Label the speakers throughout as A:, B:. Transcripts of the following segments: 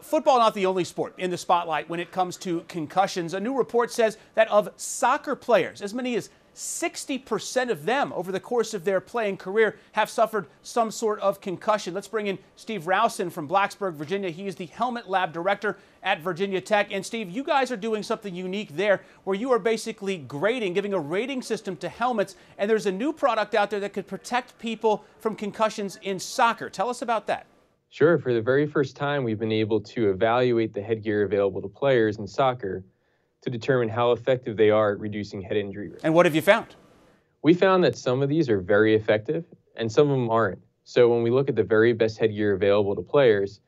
A: Football not the only sport in the spotlight when it comes to concussions. A new report says that of soccer players, as many as 60% of them over the course of their playing career have suffered some sort of concussion. Let's bring in Steve Rowson from Blacksburg, Virginia. He is the Helmet Lab Director at Virginia Tech. And Steve, you guys are doing something unique there where you are basically grading, giving a rating system to helmets. And there's a new product out there that could protect people from concussions in soccer. Tell us about that.
B: Sure. For the very first time, we've been able to evaluate the headgear available to players in soccer to determine how effective they are at reducing head injury risk.
A: And what have you found?
B: We found that some of these are very effective and some of them aren't. So when we look at the very best headgear available to players,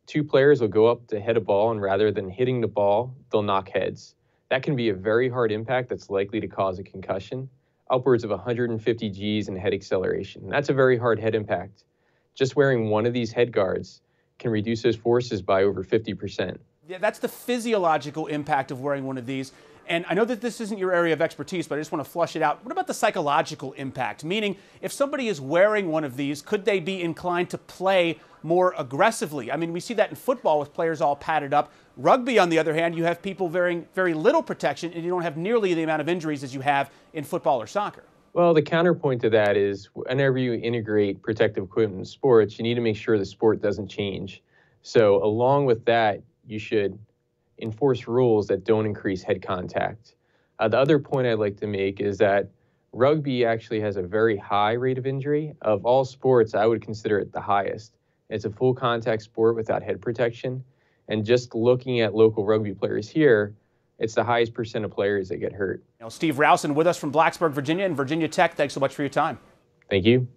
B: two players will go up to hit a ball, and rather than hitting the ball, they'll knock heads. That can be a very hard impact that's likely to cause a concussion, upwards of 150 Gs in head acceleration. That's a very hard head impact. Just wearing one of these head guards can reduce those forces by over 50%.
A: Yeah, that's the physiological impact of wearing one of these. And I know that this isn't your area of expertise, but I just want to flush it out. What about the psychological impact? Meaning, if somebody is wearing one of these, could they be inclined to play more aggressively? I mean, we see that in football with players all padded up. Rugby, on the other hand, you have people wearing very little protection, and you don't have nearly the amount of injuries as you have in football or soccer.
B: Well, the counterpoint to that is whenever you integrate protective equipment in sports, you need to make sure the sport doesn't change. So along with that, you should enforce rules that don't increase head contact. The other point I'd like to make is that rugby actually has a very high rate of injury. Of all sports, I would consider it the highest. It's a full contact sport without head protection. And just looking at local rugby players here, it's the highest percent of players that get hurt.
A: Steve Rowson with us from Blacksburg, Virginia, and Virginia Tech. Thanks so much for your time.
B: Thank you.